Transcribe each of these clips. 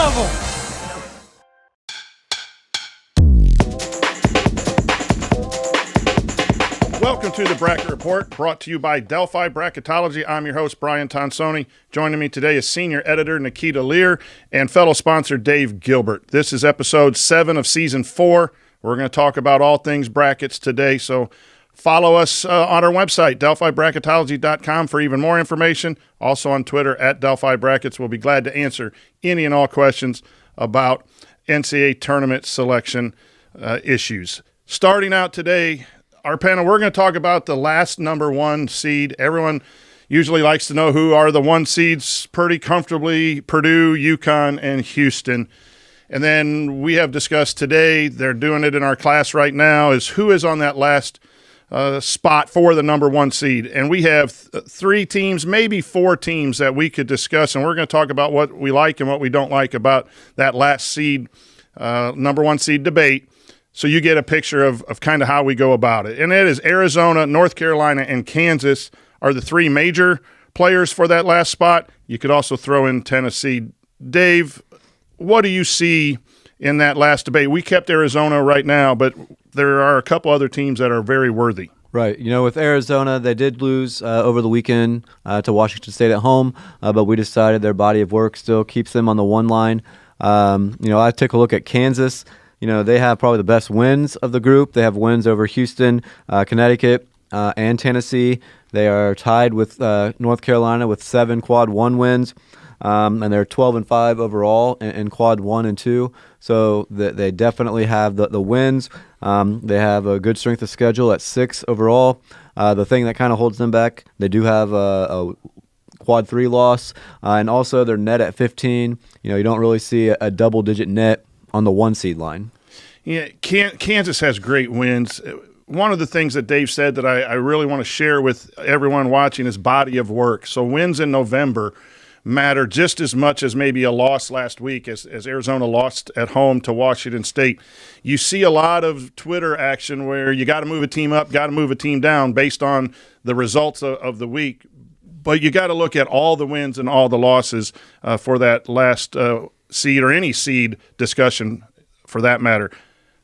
of them. Welcome to the Bracket Report, brought to you by Delphi Bracketology. I'm your host, Brian Tonsoni. Joining me today is senior editor Nikita Lear and fellow sponsor Dave Gilbert. This is episode 7 of season 4. We're going to talk about all things brackets today, so follow us on our website, delphibracketology.com, for even more information. Also on Twitter, at Delphi Brackets. We'll be glad to answer any and all questions about NCAA tournament selection issues. Starting out today, our panel, we're going to talk about the last number 1 seed. Everyone usually likes to know who are the 1 seeds pretty comfortably: Purdue, UConn, and Houston. And then we have discussed today, they're doing it in our class right now, is who is on that last spot for the number 1 seed. And we have 3 teams, maybe 4 teams that we could discuss, and we're going to talk about what we like and what we don't like about that last seed, number 1 seed debate. So you get a picture of kind of how we go about it. And it is Arizona, North Carolina, and Kansas are the 3 major players for that last spot. You could also throw in Tennessee. Dave, what do you see in that last debate? We kept Arizona right now, but there are a couple other teams that are very worthy. Right. You know, with Arizona, they did lose over the weekend to Washington State at home, but we decided their body of work still keeps them on the 1 line. I took a look at Kansas. They have probably the best wins of the group. They have wins over Houston, Connecticut, and Tennessee. They are tied with North Carolina with 7 quad 1 wins, and they're 12-5 overall in quad 1 and 2. So they definitely have the wins. They have a good strength of schedule at 6 overall. The thing that kind of holds them back, they do have a quad 3 loss, and also their net at 15. You don't really see a double-digit net on the 1 seed line. Yeah, Kansas has great wins. One of the things that Dave said that I really want to share with everyone watching is body of work. So wins in November matter just as much as maybe a loss last week as Arizona lost at home to Washington State. You see a lot of Twitter action where you got to move a team up, got to move a team down based on the results of the week. But you got to look at all the wins and all the losses for that last seed or any seed discussion for that matter.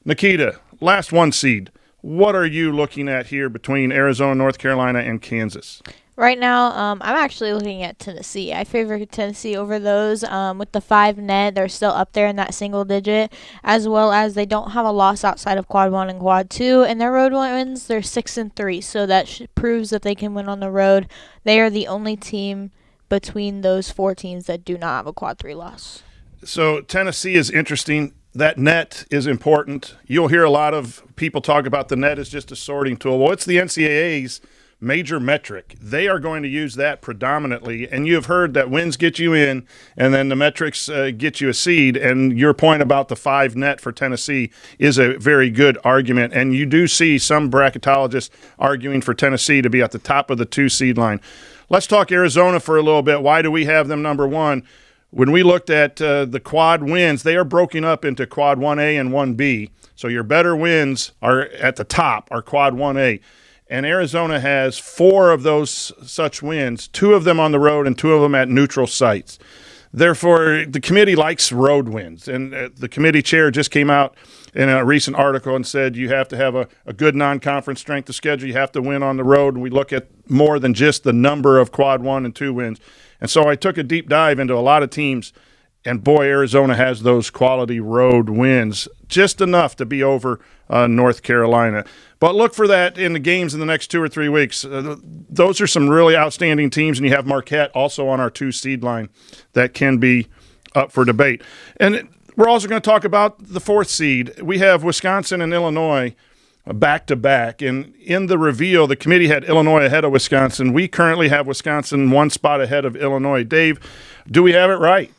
Nikita, last 1 seed. What are you looking at here between Arizona, North Carolina, and Kansas? Right now, I'm actually looking at Tennessee. I favor Tennessee over those. With the 5 net, they're still up there in that single digit, as well as they don't have a loss outside of quad 1 and quad 2. And their road wins, they're 6-3, so that proves that they can win on the road. They are the only team between those 4 teams that do not have a quad 3 loss. So Tennessee is interesting. That net is important. You'll hear a lot of people talk about the net as just a sorting tool. Well, it's the NCAA's major metric. They are going to use that predominantly, and you have heard that wins get you in, and then the metrics get you a seed, and your point about the 5 net for Tennessee is a very good argument, and you do see some bracketologists arguing for Tennessee to be at the top of the 2 seed line. Let's talk Arizona for a little bit. Why do we have them number 1? When we looked at the quad wins, they are broken up into quad 1A and 1B. So your better wins are at the top, are quad 1A. And Arizona has 4 of those such wins, 2 of them on the road and 2 of them at neutral sites. Therefore, the committee likes road wins. And the committee chair just came out in a recent article and said you have to have a good non-conference strength of schedule. You have to win on the road. And we look at more than just the number of quad 1 and 2 wins. And so I took a deep dive into a lot of teams, and boy, Arizona has those quality road wins, just enough to be over North Carolina. But look for that in the games in the next 2 or 3 weeks. Those are some really outstanding teams, and you have Marquette also on our 2 seed line that can be up for debate. And we're also going to talk about the 4th seed. We have Wisconsin and Illinois back-to-back. And in the reveal, the committee had Illinois ahead of Wisconsin. We currently have Wisconsin 1 spot ahead of Illinois. Dave, do we have it right?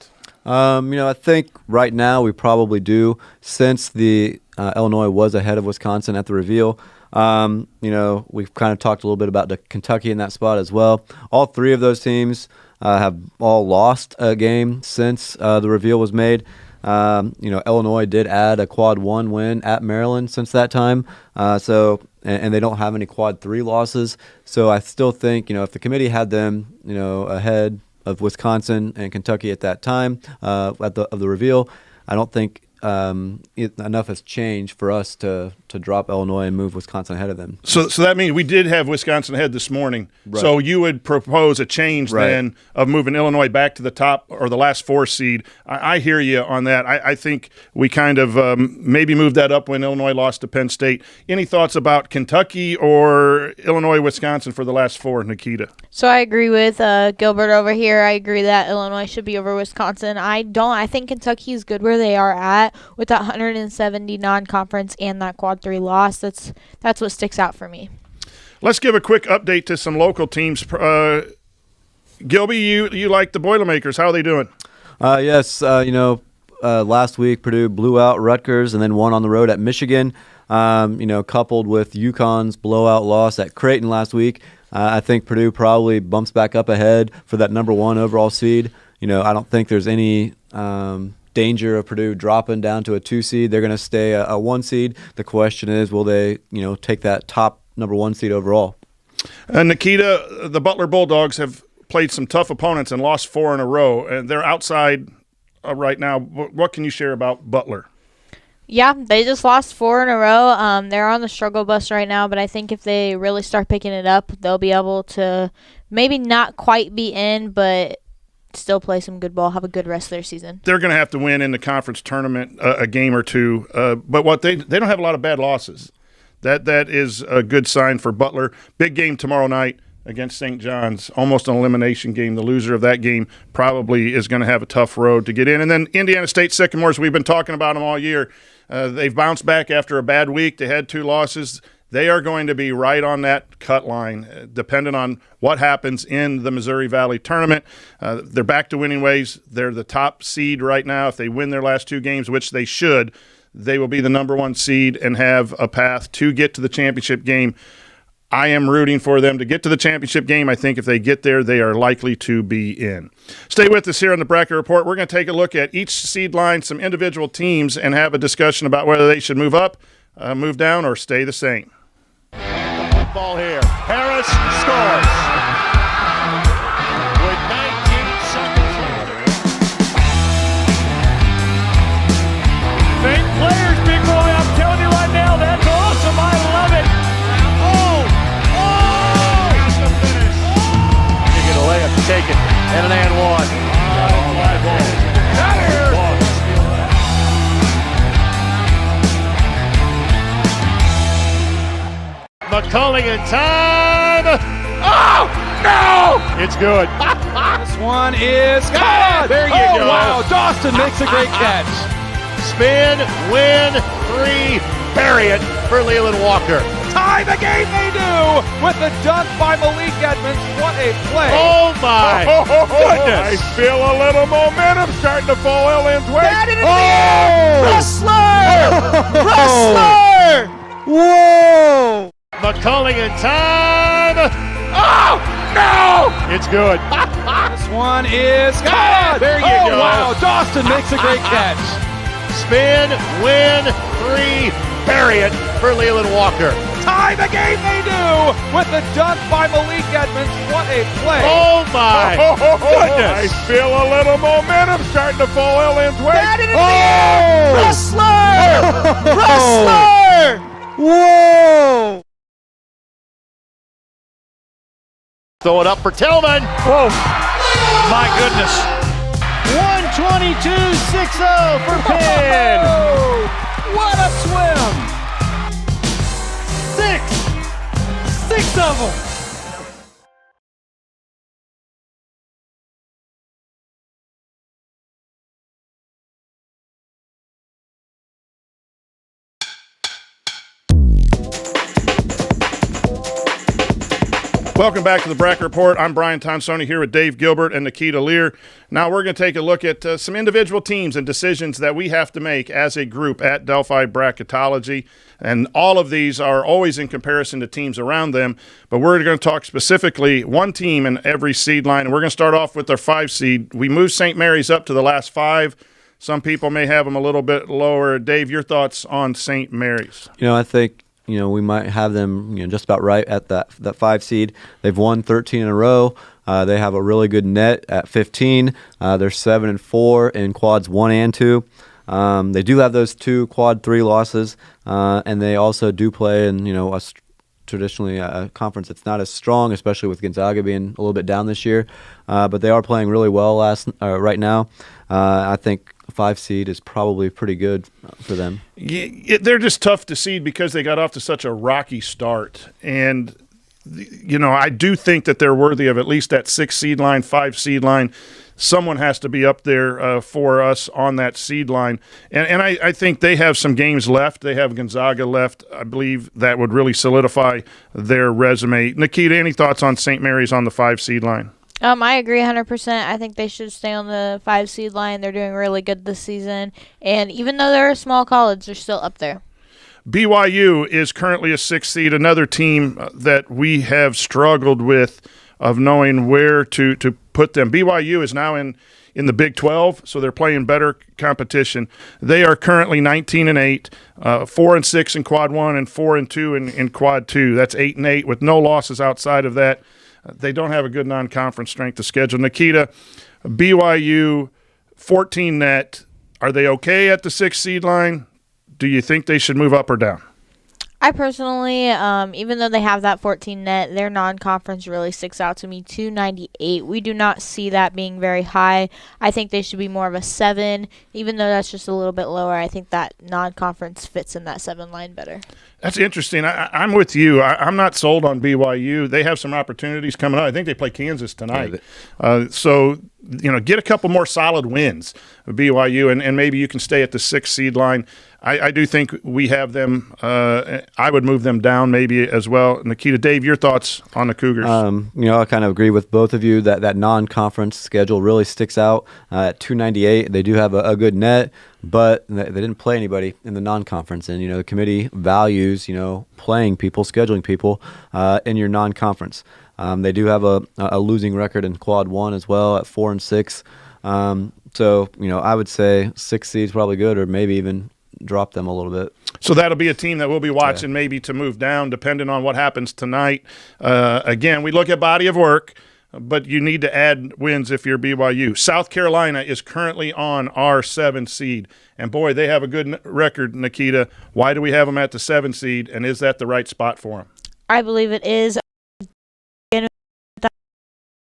I think right now we probably do, since the Illinois was ahead of Wisconsin at the reveal. We've kind of talked a little bit about the Kentucky in that spot as well. All 3 of those teams have all lost a game since the reveal was made. Illinois did add a quad 1 win at Maryland since that time. And they don't have any quad 3 losses. So I still think, if the committee had them, ahead of Wisconsin and Kentucky at that time of the reveal. I don't think enough has changed for us to drop Illinois and move Wisconsin ahead of them. So that means we did have Wisconsin ahead this morning. Right. So you would propose a change then of moving Illinois back to the top or the last 4 seed. I hear you on that. I think we kind of maybe moved that up when Illinois lost to Penn State. Any thoughts about Kentucky or Illinois, Wisconsin for the last 4, Nikita? So I agree with Gilbert over here. I agree that Illinois should be over Wisconsin. I think Kentucky is good where they are at with that 170 non-conference and that quad 3 loss. That's what sticks out for me. Let's give a quick update to some local teams. Gilby, you like the Boilermakers. How are they doing? Yes, last week Purdue blew out Rutgers and then won on the road at Michigan. Coupled with UConn's blowout loss at Creighton last week, I think Purdue probably bumps back up ahead for that number 1 overall seed. I don't think there's any danger of Purdue dropping down to a 2 seed. They're going to stay a 1 seed. The question is, will they, take that top number 1 seed overall? Nikita, the Butler Bulldogs have played some tough opponents and lost 4 in a row, and they're outside right now. What can you share about Butler? Yeah, they just lost 4 in a row. They're on the struggle bus right now, but I think if they really start picking it up, they'll be able to maybe not quite be in, but still play some good ball, have a good rest of their season. They're going to have to win in the conference tournament a game or two, but they don't have a lot of bad losses. That is a good sign for Butler. Big game tomorrow night against St. John's, almost an elimination game. The loser of that game probably is going to have a tough road to get in. And then Indiana State Sycamores, we've been talking about them all year. They've bounced back after a bad week. They had 2 losses. They are going to be right on that cut line, dependent on what happens in the Missouri Valley tournament. They're back to winning ways. They're the top seed right now. If they win their last 2 games, which they should, they will be the number 1 seed and have a path to get to the championship game. I am rooting for them to get to the championship game. I think if they get there, they are likely to be in. Stay with us here on the Bracket Report. We're going to take a look at each seed line, some individual teams, and have a discussion about whether they should move up, move down, or stay the same. Ball here. Harris scores. With 19 seconds remaining. Same players, big boy. I'm telling you right now, that's awesome. I love it. That's the finish. You get a layup, take it, and an and 1. Fly ball. McCulling in time. Oh, no! It's good. This one is good. There you go. Wow, Dawson makes a great catch. Spin, win, 3, bury it for Leland Walker. Tie the game they do with the dunk by Malik Edmonds. What a play. Oh, my I goodness. feel a little momentum starting to fall Ellen's way. That in Oh! Wrestler! Whoa! McCulling in time. Oh, no! It's good. This one is good. There you go. Wow, Dawson makes a great catch. Spin, win, 3, bury it for Leland Walker. Tie the game they do with the dunk by Malik Edmonds. What a play. Oh, my I goodness. feel a little momentum starting to fall Ellen's way. That in Oh! Wrestler! Whoa! Throw it up for Tillman. Whoa! My goodness. 122-6-0 for Penn. What a swim! 6 of them. Welcome back to the Bracket Report. I'm Brian Tonsoni here with Dave Gilbert and Nikita Lear. Now we're going to take a look at some individual teams and decisions that we have to make as a group at Delphi Bracketology. And all of these are always in comparison to teams around them. But we're going to talk specifically one team in every seed line. And we're going to start off with our 5 seed. We moved St. Mary's up to the last 5. Some people may have them a little bit lower. Dave, your thoughts on St. Mary's? I think we might have them just about right at that 5 seed. They've won 13 in a row. They have a really good net at 15. They're 7-4 in quads 1 and 2. They do have those 2 quad 3 losses, and they also do play in traditionally a conference that's not as strong, especially with Gonzaga being a little bit down this year. But they are playing really well right now. I think 5 seed is probably pretty good for them. Yeah, they're just tough to seed because they got off to such a rocky start. And, I do think that they're worthy of at least that 6 seed line, 5 seed line. Someone has to be up there for us on that seed line. And I think they have some games left. They have Gonzaga left. I believe that would really solidify their resume. Nikita, any thoughts on St. Mary's on the 5 seed line? I agree 100%. I think they should stay on the 5 seed line. They're doing really good this season. And even though they're a small college, they're still up there. BYU is currently a 6 seed, another team that we have struggled with of knowing where to put them. BYU is now in the Big 12, so they're playing better competition. They are currently 19-8, 4-6 in quad 1 and 4-2 in quad 2. That's 8-8 with no losses outside of that. They don't have a good non-conference strength of schedule. Nikita, BYU, 14 net. Are they okay at the 6 seed line? Do you think they should move up or down? I personally, even though they have that 14 net, their non-conference really sticks out to me. 298. We do not see that being very high. I think they should be more of a 7. Even though that's just a little bit lower, I think that non-conference fits in that 7 line better. That's interesting. I'm with you. I'm not sold on BYU. They have some opportunities coming up. I think they play Kansas tonight. So, get a couple more solid wins, BYU, and maybe you can stay at the 6 seed line. I do think we have them. I would move them down maybe as well. Nikita, Dave, your thoughts on the Cougars? I kind of agree with both of you that non-conference schedule really sticks out. At 298, they do have a good net, but they didn't play anybody in the non-conference. And, the committee values, playing people, scheduling people in your non-conference. They do have a losing record in quad 1 as well at 4-6. So, I would say 6 seeds probably good, or maybe even drop them a little bit. So that'll be a team that we'll be watching maybe to move down depending on what happens tonight. Again, we look at body of work, but you need to add wins if you're BYU. South Carolina is currently on our 7 seed. And, boy, they have a good record, Nikita. Why do we have them at the 7 seed, and is that the right spot for them? I believe it is.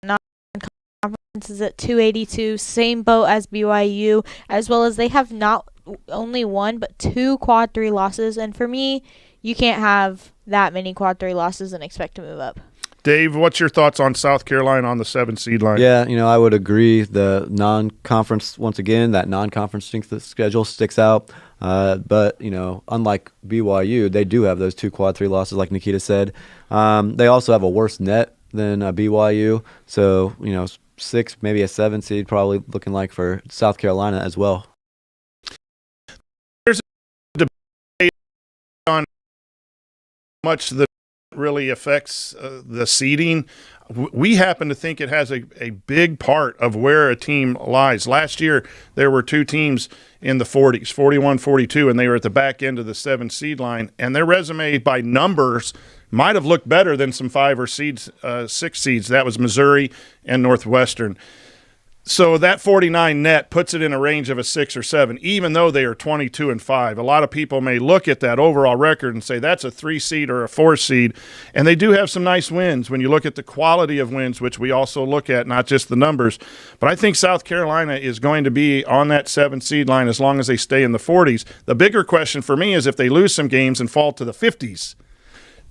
Non-conference is at 282, same boat as BYU, as well as they have not only 1 but 2 quad 3 losses. And for me, you can't have that many quad 3 losses and expect to move up. Dave, what's your thoughts on South Carolina on the 7 seed line? Yeah, I would agree. The non-conference, once again, that non-conference strength of schedule sticks out. But, unlike BYU, they do have those 2 quad 3 losses, like Nikita said. They also have a worse net than BYU. So, 6, maybe a 7 seed, probably looking like for South Carolina as well. There's a debate on how much the really affects the seeding. We happen to think it has a big part of where a team lies. Last year, there were 2 teams in the 40s, 41, 42, and they were at the back end of the 7 seed line. And their resume by numbers might have looked better than some 5 or 6 seeds. That was Missouri and Northwestern. So that 49 net puts it in a range of a 6 or 7, even though they are 22-5. A lot of people may look at that overall record and say that's a 3 seed or a 4 seed, and they do have some nice wins when you look at the quality of wins, which we also look at, not just the numbers. But I think South Carolina is going to be on that 7 seed line as long as they stay in the 40s. The bigger question for me is if they lose some games and fall to the 50s.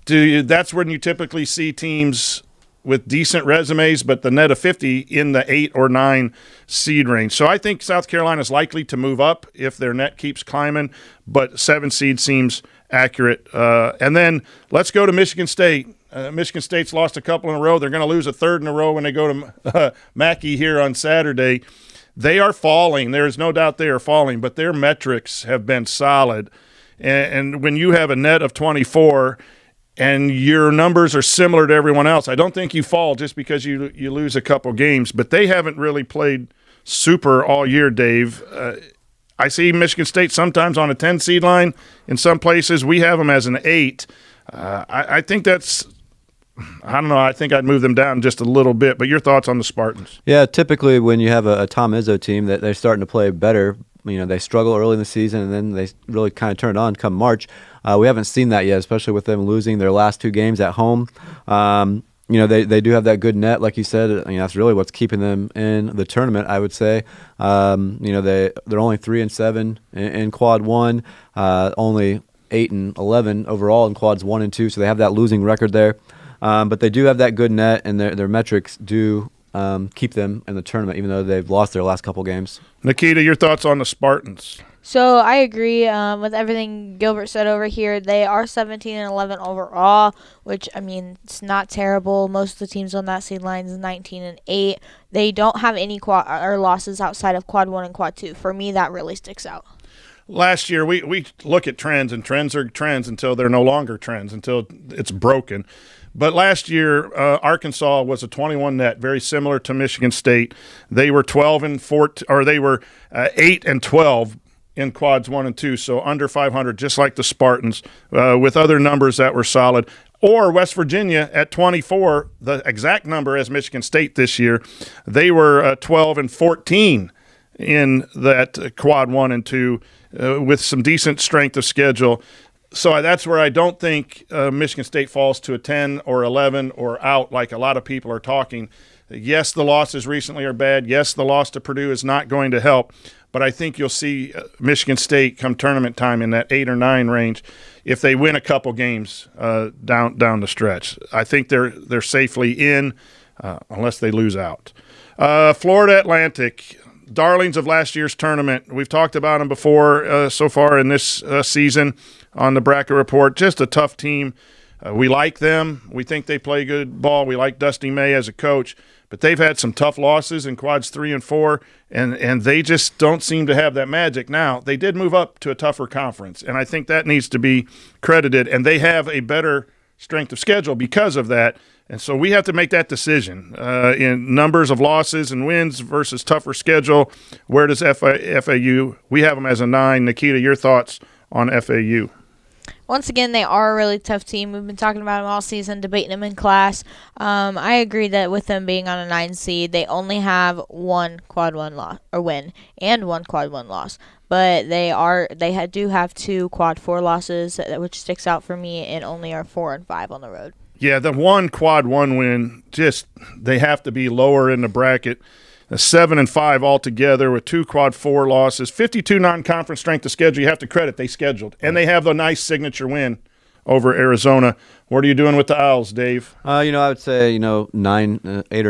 That's when you typically see teams with decent resumes, but the net of 50 in the 8 or 9 seed range. So I think South Carolina is likely to move up if their net keeps climbing, but 7 seed seems accurate. And then let's go to Michigan State. Michigan State's lost a couple in a row. They're going to lose a 3rd in a row when they go to Mackey here on Saturday. They are falling. There is no doubt they are falling, but their metrics have been solid. And when you have a net of 24 and your numbers are similar to everyone else, I don't think you fall just because you lose a couple games. But they haven't really played super all year, Dave. I see Michigan State sometimes on a 10 seed line. In some places, we have them as an 8. I think that's I don't know. I think I'd move them down just a little bit. But your thoughts on the Spartans? Yeah, typically when you have a Tom Izzo team that they're starting to play better, they struggle early in the season and then they really kind of turn it on come March. We haven't seen that yet, especially with them losing their last 2 games at home. They do have that good net, like you said. That's really what's keeping them in the tournament, I would say. They're only 3-7 in quad 1, only 8-11 overall in quads 1 and 2, so they have that losing record there. But they do have that good net, and their metrics do keep them in the tournament, even though they've lost their last couple games. Nikita, your thoughts on the Spartans? So I agree with everything Gilbert said over here. They are 17-11 overall, which it's not terrible. Most of the teams on that seed line is 19-8. They don't have any losses outside of quad 1 and quad 2. For me, that really sticks out. Last year, we look at trends, and trends are trends until they're no longer trends, until it's broken. But last year, Arkansas was a 21 net, very similar to Michigan State. They were 12-14, or they were 8-12 in quads 1 and 2, so under 500, just like the Spartans, with other numbers that were solid. Or West Virginia at 24, the exact number as Michigan State this year. They were 12-14 in that quad 1 and 2, with some decent strength of schedule. So that's where I don't think Michigan State falls to a 10 or 11 or out like a lot of people are talking. Yes, the losses recently are bad. Yes, the loss to Purdue is not going to help. But I think you'll see Michigan State come tournament time in that 8 or 9 range if they win a couple games down the stretch. I think they're safely in unless they lose out. Florida Atlantic, darlings of last year's tournament. We've talked about them before so far in this season on the Bracket Report. Just a tough team. We like them. We think they play good ball. We like Dusty May as a coach. But they've had some tough losses in quads 3 and 4, and they just don't seem to have that magic. Now, they did move up to a tougher conference, and I think that needs to be credited. And they have a better strength of schedule because of that. And so we have to make that decision in numbers of losses and wins versus tougher schedule. Where does FAU? We have them as a 9. Nikita, your thoughts on FAU? Once again, they are a really tough team. We've been talking about them all season, debating them in class. I agree that with them being on a 9 seed, they only have 1 quad 1 loss or win and 1 quad 1 loss. But they do have 2 quad 4 losses, which sticks out for me, and only are 4-5 on the road. Yeah, the 1 quad 1 win, they have to be lower in the bracket. 7-5 altogether with 2 quad 4 losses, 52 non-conference strength of schedule. You have to credit they scheduled, and they have the nice signature win over Arizona. What are you doing with the Owls, Dave? I would say 8 or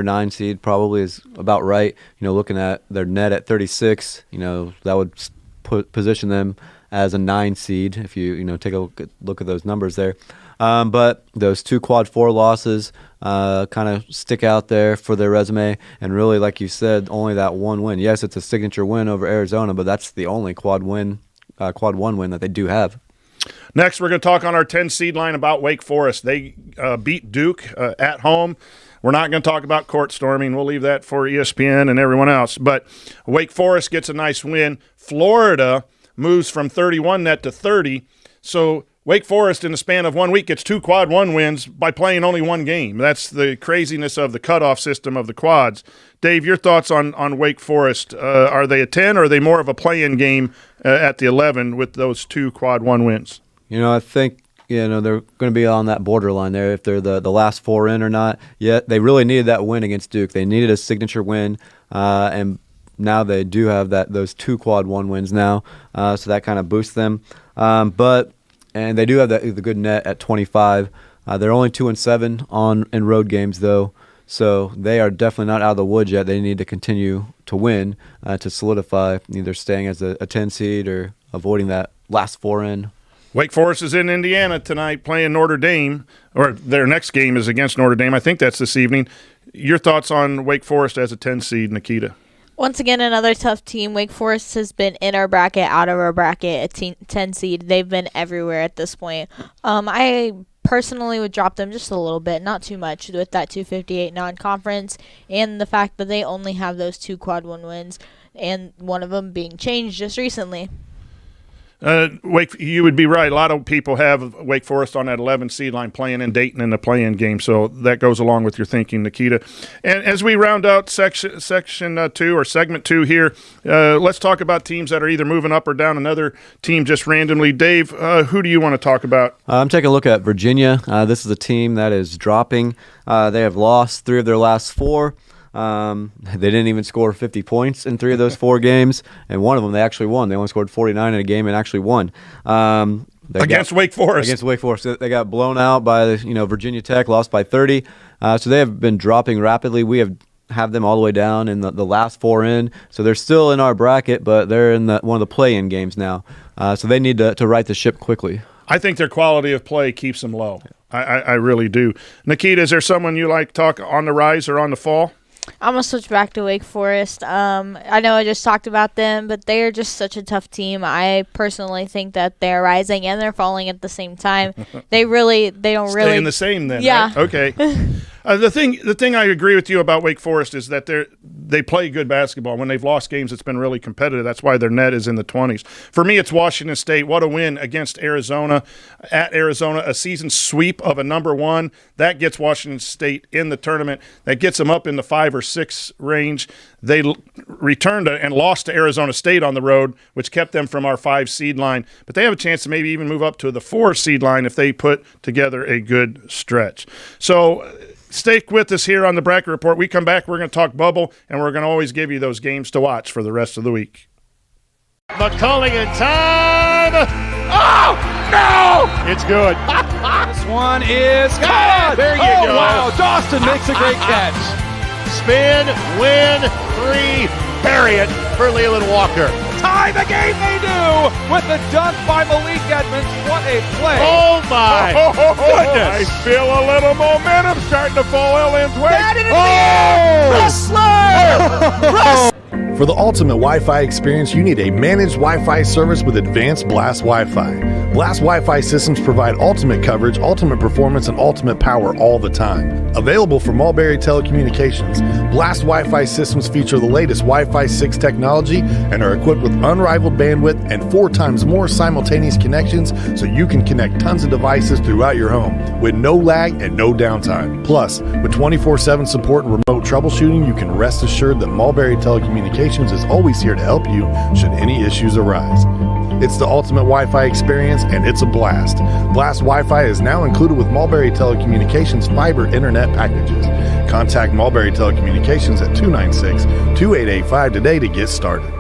9 seed probably is about right. Looking at their net at 36, that would position them as a 9 seed if you take a look at those numbers there. But those 2 quad 4 losses kind of stick out there for their resume. And really, like you said, only that 1 win. Yes, it's a signature win over Arizona, but that's the only quad 1 win that they do have. Next, we're going to talk on our 10 seed line about Wake Forest. They beat Duke at home. We're not going to talk about court storming. We'll leave that for ESPN and everyone else. But Wake Forest gets a nice win. Florida moves from 31 net to 30. So Wake Forest, in the span of 1 week, gets 2 quad 1 wins by playing only 1 game. That's the craziness of the cutoff system of the quads. Dave, your thoughts on Wake Forest? Are they a 10 or are they more of a play-in game at the 11 with those 2 quad 1 wins? I think they're going to be on that borderline there if they're the last 4 in or not. Yet they really needed that win against Duke. They needed a signature win, and now they do have those 2 quad 1 wins now, so that kind of boosts them. And they do have the good net at 25. They're only 2-7 in road games, though, so they are definitely not out of the woods yet. They need to continue to win to solidify either staying as a 10 seed or avoiding that last 4 in. Wake Forest is in Indiana tonight playing Notre Dame, or their next game is against Notre Dame. I think that's this evening. Your thoughts on Wake Forest as a 10 seed, Nikita? Once again, another tough team. Wake Forest has been in our bracket, out of our bracket, a 10 seed. They've been everywhere at this point. I personally would drop them just a little bit, not too much, with that 258 non-conference and the fact that they only have those 2 quad 1 wins, and one of them being changed just recently. You would be right. A lot of people have Wake Forest on that 11 seed line playing in Dayton in the play-in game, so that goes along with your thinking, Nikita. And as we round out section 2 or segment 2 here, let's talk about teams that are either moving up or down. Another team just randomly. Dave, who do you want to talk about? I'm taking a look at Virginia. This is a team that is dropping. They have lost 3 of their last 4. They didn't even score 50 points in 3 of those 4 games, and one of them they actually won. They only scored 49 in a game and actually won. Against Wake Forest. Against Wake Forest. They got blown out by Virginia Tech, lost by 30. So they have been dropping rapidly. We have them all the way down in the last 4 in. So they're still in our bracket, but they're in one of the play-in games now. So they need to right the ship quickly. I think their quality of play keeps them low. I really do. Nikita, is there someone you like to talk on the rise or on the fall? I'm going to switch back to Wake Forest. I know I just talked about them, but they are just such a tough team. I personally think that they're rising and they're falling at the same time. They don't really staying the same then. Yeah. Right? Okay. The thing I agree with you about Wake Forest is that they play good basketball. When they've lost games, it's been really competitive. That's why their net is in the 20s. For me, it's Washington State. What a win against Arizona. At Arizona, a season sweep of a number 1. That gets Washington State in the tournament. That gets them up in the 5 or 6 range. They returned and lost to Arizona State on the road, which kept them from our 5 seed line. But they have a chance to maybe even move up to the 4 seed line if they put together a good stretch. So stick with us here on the Bracket Report. We come back, we're going to talk bubble, and we're going to always give you those games to watch for the rest of the week. McCulling in time. Oh, no! It's good. This one is good. There you go. Wow, Dawson makes a great catch. Spin, win, 3, bury it for Leland Walker. Tie the game they do with the dunk by Malik Edmonds. What a play. Oh, my goodness. I feel a little momentum starting to fall Lynn's way. Wrestler! For the ultimate Wi-Fi experience, you need a managed Wi-Fi service with advanced Blast Wi-Fi. Blast Wi-Fi systems provide ultimate coverage, ultimate performance, and ultimate power all the time. Available from Mulberry Telecommunications, Blast Wi-Fi systems feature the latest Wi-Fi 6 technology and are equipped with unrivaled bandwidth and 4 times more simultaneous connections so you can connect tons of devices throughout your home with no lag and no downtime. Plus, with 24/7 support and remote troubleshooting, you can rest assured that Mulberry Telecommunications is always here to help you should any issues arise. It's the ultimate Wi-Fi experience, and it's a blast. Blast Wi-Fi is now included with Mulberry Telecommunications fiber internet packages. Contact Mulberry Telecommunications at 296-2885 today to get started.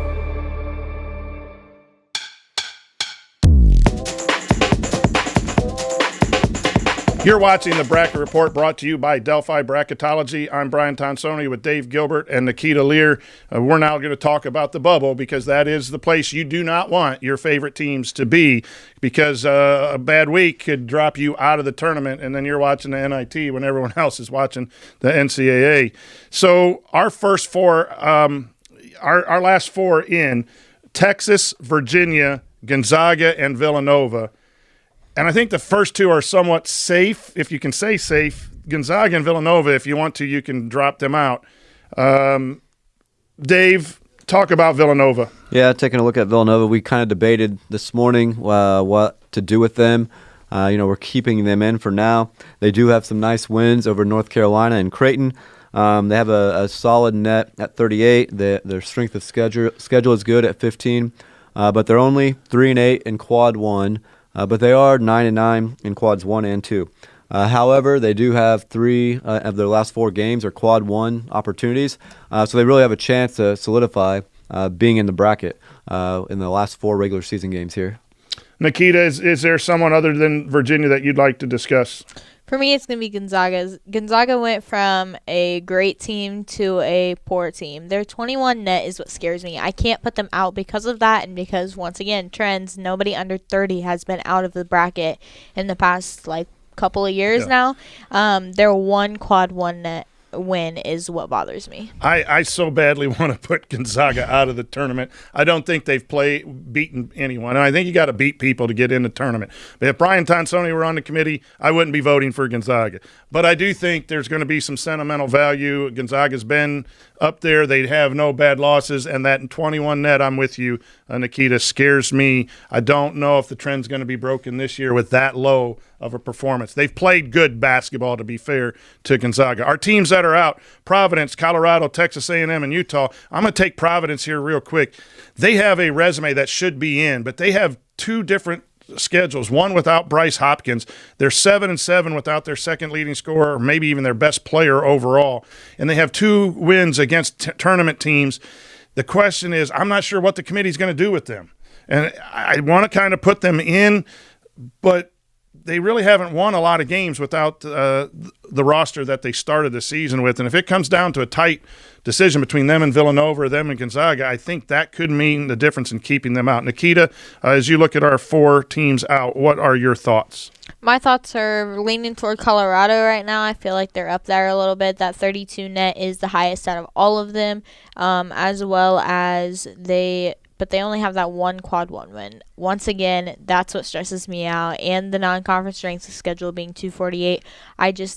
You're watching the Bracket Report, brought to you by Delphi Bracketology. I'm Brian Tonsoni with Dave Gilbert and Nikita Lear. We're now going to talk about the bubble, because that is the place you do not want your favorite teams to be, because a bad week could drop you out of the tournament, and then you're watching the NIT when everyone else is watching the NCAA. So our first 4, our last 4 in, Texas, Virginia, Gonzaga, and Villanova. And I think the first 2 are somewhat safe, if you can say safe. Gonzaga and Villanova, if you want to, you can drop them out. Dave, talk about Villanova. Yeah, taking a look at Villanova, we kind of debated this morning what to do with them. We're keeping them in for now. They do have some nice wins over North Carolina and Creighton. They have a solid net at 38. Their strength of schedule is good at 15, but they're only 3-8 in quad 1. But they are 9-9 in quads 1 and 2. However, they do have 3 of their last 4 games are quad 1 opportunities, so they really have a chance to solidify being in the bracket in the last 4 regular season games here. Nikita, is there someone other than Virginia that you'd like to discuss? For me, it's going to be Gonzaga. Gonzaga went from a great team to a poor team. Their 21 net is what scares me. I can't put them out because of that, and because, once again, trends, nobody under 30 has been out of the bracket in the past, couple of years now. Their 1 quad 1 net win is what bothers me. I so badly want to put Gonzaga out of the tournament. I don't think they've beaten anyone, and I think you got to beat people to get in the tournament. But if Brian Tonsoni were on the committee, I wouldn't be voting for Gonzaga. But I do think there's going to be some sentimental value. Gonzaga's been up there. They have no bad losses, and that 21 net, I'm with you, Nikita, scares me. I don't know if the trend's going to be broken this year with that low of a performance. They've played good basketball, to be fair to Gonzaga. Our teams that are out, Providence, Colorado, Texas A&M, and Utah. I'm going to take Providence here real quick. They have a resume that should be in, but they have two different schedules, one without Bryce Hopkins. They're 7-7 without their second leading scorer, or maybe even their best player overall. And they have 2 wins against tournament teams. The question is, I'm not sure what the committee's going to do with them. And I want to kind of put them in, but they really haven't won a lot of games without the roster that they started the season with. And if it comes down to a tight decision between them and Villanova or them and Gonzaga, I think that could mean the difference in keeping them out. Nikita, as you look at our 4 teams out, what are your thoughts? My thoughts are leaning toward Colorado right now. I feel like they're up there a little bit. That 32 net is the highest out of all of them, as well as but they only have that one quad 1 win. Once again, that's what stresses me out. And the non-conference strength schedule being 248.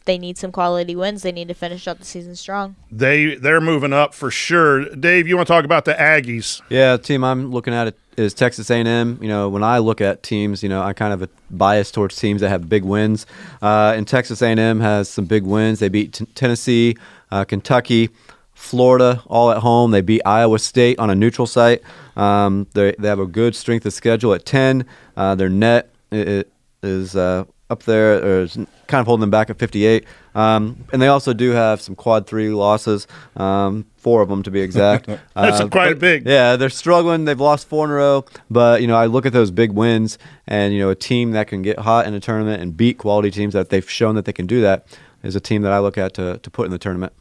They need some quality wins. They need to finish out the season strong. They're moving up for sure. Dave, you want to talk about the Aggies? Yeah, the team I'm looking at is Texas A&M. When I look at teams, I kind of bias towards teams that have big wins. And Texas A&M has some big wins. They beat Tennessee, Kentucky, Florida, all at home. They beat Iowa State on a neutral site. They have a good strength of schedule at 10. Their net is up there, or is kind of holding them back at 58. And they also do have some quad 3 losses, 4 of them to be exact. That's quite big. Yeah, they're struggling. They've lost 4 in a row. But, I look at those big wins, and, a team that can get hot in a tournament and beat quality teams that they've shown that they can do that is a team that I look at to put in the tournament.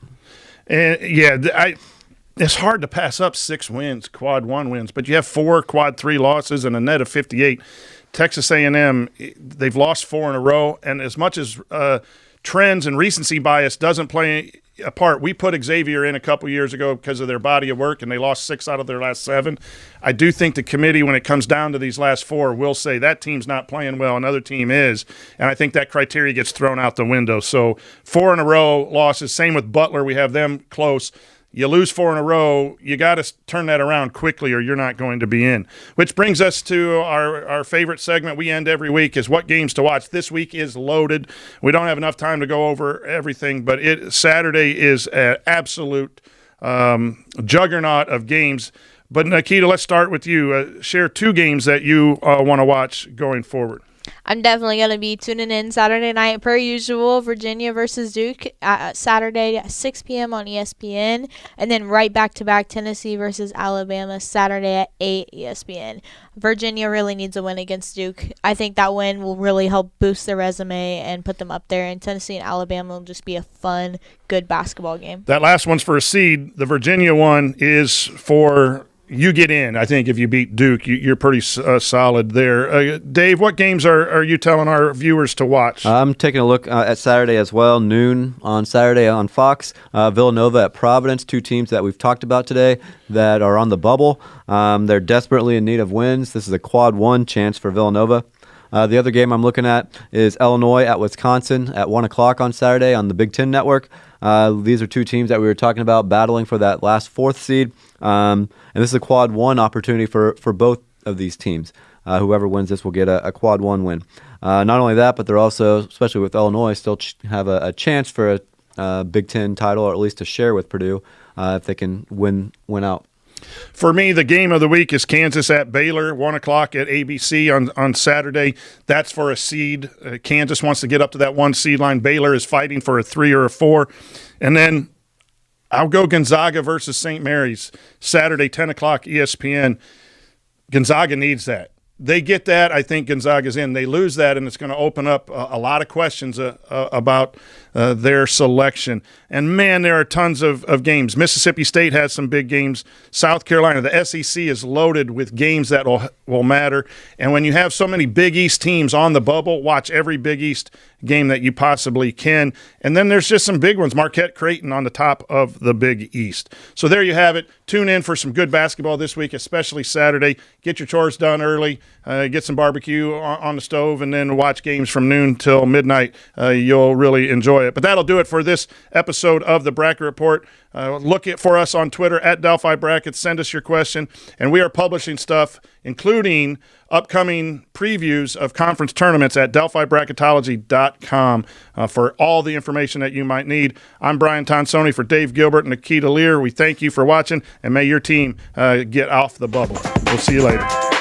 And it's hard to pass up 6 wins, quad 1 wins, but you have 4 quad 3 losses and a net of 58. Texas A&M, they've lost 4 in a row, and as much as trends and recency bias doesn't play a part, we put Xavier in a couple years ago because of their body of work, and they lost 6 out of their last 7. I do think the committee, when it comes down to these last 4, will say that team's not playing well, another team is, and I think that criteria gets thrown out the window. So 4 in a row losses, same with Butler, we have them close. You lose 4 in a row, you got to turn that around quickly or you're not going to be in. Which brings us to our favorite segment we end every week is what games to watch. This week is loaded. We don't have enough time to go over everything, but Saturday is an absolute juggernaut of games. But Nikita, let's start with you. Share 2 games that you want to watch going forward. I'm definitely going to be tuning in Saturday night per usual, Virginia versus Duke, Saturday at 6 p.m. on ESPN, and then right back-to-back Tennessee versus Alabama, Saturday at 8 ESPN. Virginia really needs a win against Duke. I think that win will really help boost their resume and put them up there, and Tennessee and Alabama will just be a fun, good basketball game. That last one's for a seed. The Virginia one is for you get in. I think if you beat Duke, you're pretty solid there. Dave, what games are you telling our viewers to watch? I'm taking a look at Saturday as well, noon on Saturday on Fox. Villanova at Providence, 2 teams that we've talked about today that are on the bubble. They're desperately in need of wins. This is a quad 1 chance for Villanova. The other game I'm looking at is Illinois at Wisconsin at 1 o'clock on Saturday on the Big Ten Network. These are 2 teams that we were talking about battling for that last 4th seed. And this is a quad 1 opportunity for both of these teams. Whoever wins this will get a quad 1 win. Not only that, but they're also, especially with Illinois, still have a chance for a Big Ten title, or at least to share with Purdue if they can win out. For me, the game of the week is Kansas at Baylor, 1 o'clock at ABC on Saturday. That's for a seed. Kansas wants to get up to that 1 seed line. Baylor is fighting for a 3 or a 4. And then I'll go Gonzaga versus St. Mary's, Saturday, 10 o'clock ESPN. Gonzaga needs that. They get that, I think Gonzaga's in. They lose that, and it's going to open up a lot of questions about their selection. And, man, there are tons of games. Mississippi State has some big games. South Carolina, the SEC is loaded with games that will matter. And when you have so many Big East teams on the bubble, watch every Big East game that you possibly can. And then there's just some big ones. Marquette Creighton on the top of the Big East. So there you have it. Tune in for some good basketball this week, especially Saturday. Get your chores done early, get some barbecue on the stove, and then watch games from noon till midnight. You'll really enjoy it. But that'll do it for this episode of the Bracket Report. Look for us on Twitter at Delphi Brackets. Send us your question. And we are publishing stuff, including upcoming previews of conference tournaments at DelphiBracketology.com for all the information that you might need. I'm Brian Tonsoni for Dave Gilbert and Nikita Lear. We thank you for watching, and may your team get off the bubble. We'll see you later.